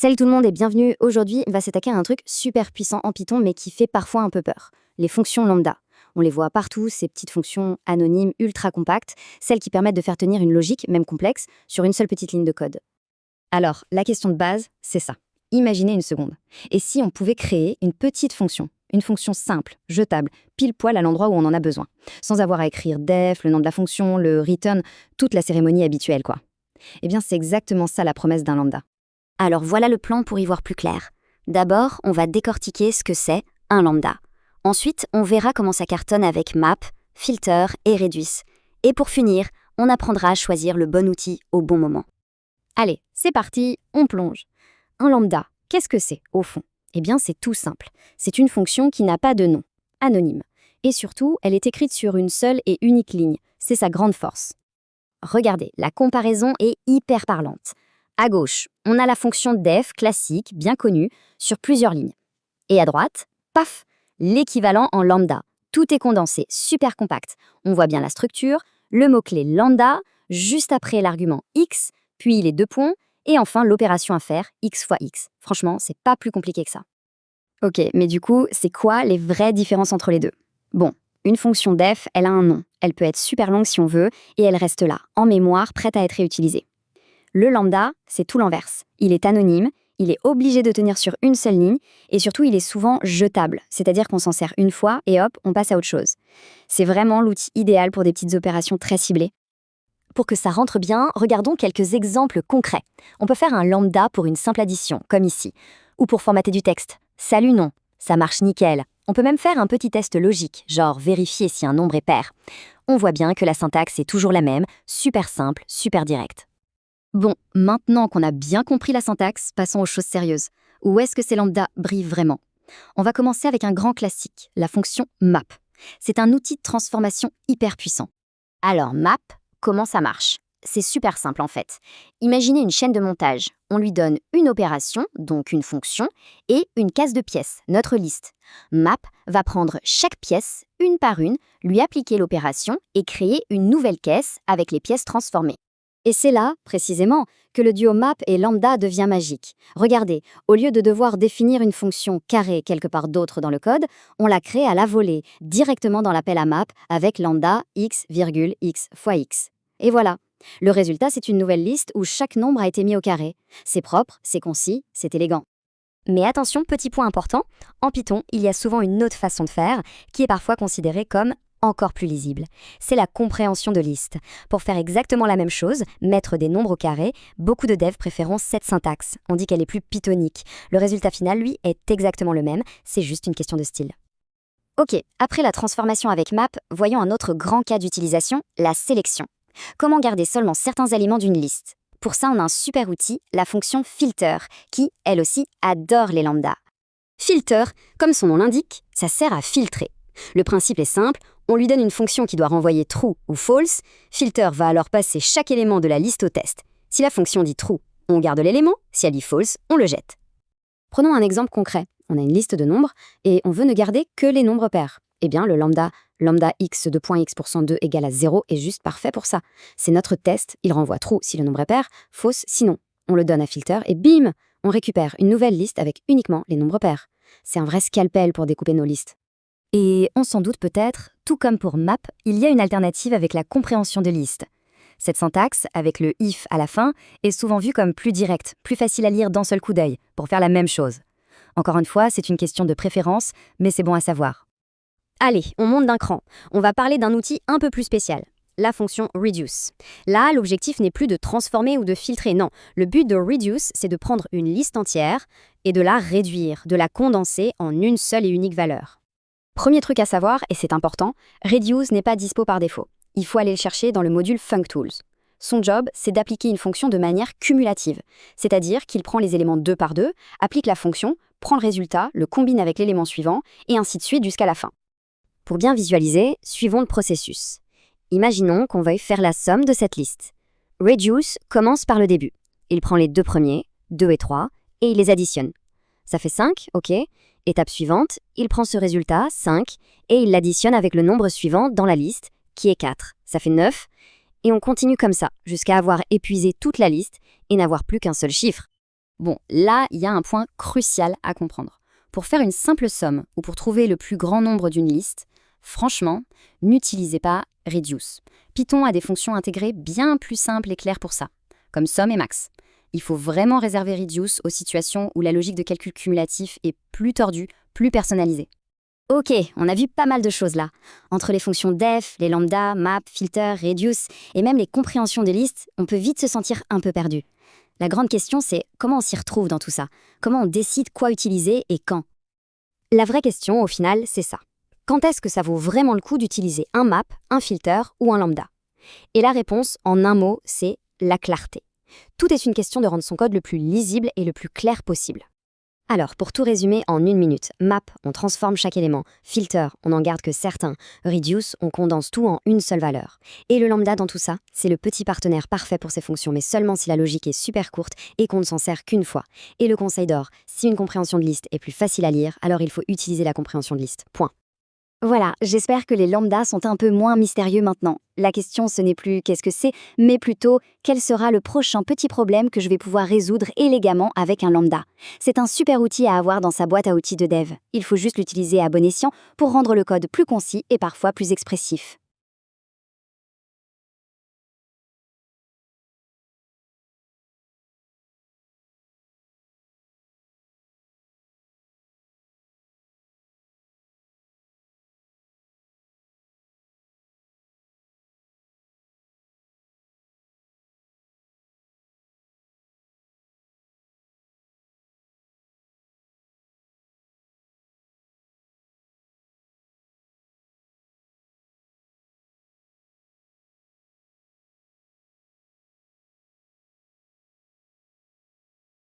Salut tout le monde et bienvenue. Aujourd'hui, on va s'attaquer à un truc super puissant en Python mais qui fait parfois un peu peur. Les fonctions lambda. On les voit partout, ces petites fonctions anonymes ultra compactes, celles qui permettent de faire tenir une logique, même complexe, sur une seule petite ligne de code. Alors, la question de base, c'est ça. Imaginez une seconde. Et si on pouvait créer une petite fonction, une fonction simple, jetable, pile poil à l'endroit où on en a besoin, sans avoir à écrire def, le nom de la fonction, le return, toute la cérémonie habituelle quoi. Eh bien, c'est exactement ça la promesse d'un lambda. Alors voilà le plan pour y voir plus clair. D'abord, on va décortiquer ce que c'est un lambda. Ensuite, on verra comment ça cartonne avec map, filter et reduce. Et pour finir, on apprendra à choisir le bon outil au bon moment. Allez, c'est parti, on plonge. Un lambda, qu'est-ce que c'est au fond ? Eh bien, c'est tout simple. C'est une fonction qui n'a pas de nom, anonyme. Et surtout, elle est écrite sur une seule et unique ligne. C'est sa grande force. Regardez, la comparaison est hyper parlante. À gauche, on a la fonction def classique, bien connue, sur plusieurs lignes. Et à droite, paf, l'équivalent en lambda. Tout est condensé, super compact. On voit bien la structure, le mot-clé lambda, juste après l'argument x, puis les deux points, et enfin l'opération à faire, x fois x. Franchement, c'est pas plus compliqué que ça. Ok, mais du coup, c'est quoi les vraies différences entre les deux ? Bon, une fonction def, elle a un nom. Elle peut être super longue si on veut, et elle reste là, en mémoire, prête à être réutilisée. Le lambda, c'est tout l'inverse. Il est anonyme, il est obligé de tenir sur une seule ligne, et surtout il est souvent jetable, c'est-à-dire qu'on s'en sert une fois et hop, on passe à autre chose. C'est vraiment l'outil idéal pour des petites opérations très ciblées. Pour que ça rentre bien, regardons quelques exemples concrets. On peut faire un lambda pour une simple addition, comme ici, ou pour formater du texte. Salut non, ça marche nickel. On peut même faire un petit test logique, genre vérifier si un nombre est pair. On voit bien que la syntaxe est toujours la même, super simple, super directe. Bon, maintenant qu'on a bien compris la syntaxe, passons aux choses sérieuses. Où est-ce que ces lambda brillent vraiment ? On va commencer avec un grand classique, la fonction map. C'est un outil de transformation hyper puissant. Alors map, comment ça marche ? C'est super simple en fait. Imaginez une chaîne de montage. On lui donne une opération, donc une fonction, et une case de pièces, notre liste. Map va prendre chaque pièce, une par une, lui appliquer l'opération et créer une nouvelle caisse avec les pièces transformées. Et c'est là, précisément, que le duo map et lambda devient magique. Regardez, au lieu de devoir définir une fonction carrée quelque part d'autre dans le code, on la crée à la volée, directement dans l'appel à map, avec lambda x, x fois x. Et voilà. Le résultat, c'est une nouvelle liste où chaque nombre a été mis au carré. C'est propre, c'est concis, c'est élégant. Mais attention, petit point important, en Python, il y a souvent une autre façon de faire, qui est parfois considérée comme encore plus lisible. C'est la compréhension de liste. Pour faire exactement la même chose, mettre des nombres au carré, beaucoup de devs préféreront cette syntaxe. On dit qu'elle est plus pythonique. Le résultat final, lui, est exactement le même, c'est juste une question de style. Ok, après la transformation avec map, voyons un autre grand cas d'utilisation, la sélection. Comment garder seulement certains éléments d'une liste ? Pour ça, on a un super outil, la fonction filter, qui, elle aussi, adore les lambdas. Filter, comme son nom l'indique, ça sert à filtrer. Le principe est simple, on lui donne une fonction qui doit renvoyer true ou false, filter va alors passer chaque élément de la liste au test. Si la fonction dit true, on garde l'élément, si elle dit false, on le jette. Prenons un exemple concret. On a une liste de nombres et on veut ne garder que les nombres pairs. Eh bien, le lambda x de .x% égale à 0 est juste parfait pour ça. C'est notre test, il renvoie true si le nombre est pair, false sinon. On le donne à filter et bim, on récupère une nouvelle liste avec uniquement les nombres pairs. C'est un vrai scalpel pour découper nos listes. Et on s'en doute peut-être, tout comme pour map, il y a une alternative avec la compréhension de liste. Cette syntaxe, avec le if à la fin, est souvent vue comme plus directe, plus facile à lire d'un seul coup d'œil, pour faire la même chose. Encore une fois, c'est une question de préférence, mais c'est bon à savoir. Allez, on monte d'un cran. On va parler d'un outil un peu plus spécial, la fonction reduce. Là, l'objectif n'est plus de transformer ou de filtrer, non. Le but de reduce, c'est de prendre une liste entière et de la réduire, de la condenser en une seule et unique valeur. Premier truc à savoir, et c'est important, reduce n'est pas dispo par défaut. Il faut aller le chercher dans le module functools. Son job, c'est d'appliquer une fonction de manière cumulative, c'est-à-dire qu'il prend les éléments 2 par 2, applique la fonction, prend le résultat, le combine avec l'élément suivant, et ainsi de suite jusqu'à la fin. Pour bien visualiser, suivons le processus. Imaginons qu'on veuille faire la somme de cette liste. Reduce commence par le début. Il prend les deux premiers, 2 et 3, et il les additionne. Ça fait 5, ok. Étape suivante, il prend ce résultat, 5, et il l'additionne avec le nombre suivant dans la liste, qui est 4. Ça fait 9, et on continue comme ça, jusqu'à avoir épuisé toute la liste et n'avoir plus qu'un seul chiffre. Bon, là, il y a un point crucial à comprendre. Pour faire une simple somme ou pour trouver le plus grand nombre d'une liste, franchement, n'utilisez pas reduce. Python a des fonctions intégrées bien plus simples et claires pour ça, comme somme et max. Il faut vraiment réserver reduce aux situations où la logique de calcul cumulatif est plus tordue, plus personnalisée. Ok, on a vu pas mal de choses là. Entre les fonctions def, les lambda, map, filter, reduce et même les compréhensions des listes, on peut vite se sentir un peu perdu. La grande question, c'est comment on s'y retrouve dans tout ça? Comment on décide quoi utiliser et quand? La vraie question, au final, c'est ça. Quand est-ce que ça vaut vraiment le coup d'utiliser un map, un filter ou un lambda? Et la réponse, en un mot, c'est la clarté. Tout est une question de rendre son code le plus lisible et le plus clair possible. Alors, pour tout résumer en 1 minute, map, on transforme chaque élément, filter, on n'en garde que certains, reduce, on condense tout en une seule valeur. Et le lambda dans tout ça, c'est le petit partenaire parfait pour ces fonctions, mais seulement si la logique est super courte et qu'on ne s'en sert qu'une fois. Et le conseil d'or, si une compréhension de liste est plus facile à lire, alors il faut utiliser la compréhension de liste. Point. Voilà, j'espère que les lambdas sont un peu moins mystérieux maintenant. La question, ce n'est plus qu'est-ce que c'est, mais plutôt quel sera le prochain petit problème que je vais pouvoir résoudre élégamment avec un lambda. C'est un super outil à avoir dans sa boîte à outils de dev. Il faut juste l'utiliser à bon escient pour rendre le code plus concis et parfois plus expressif.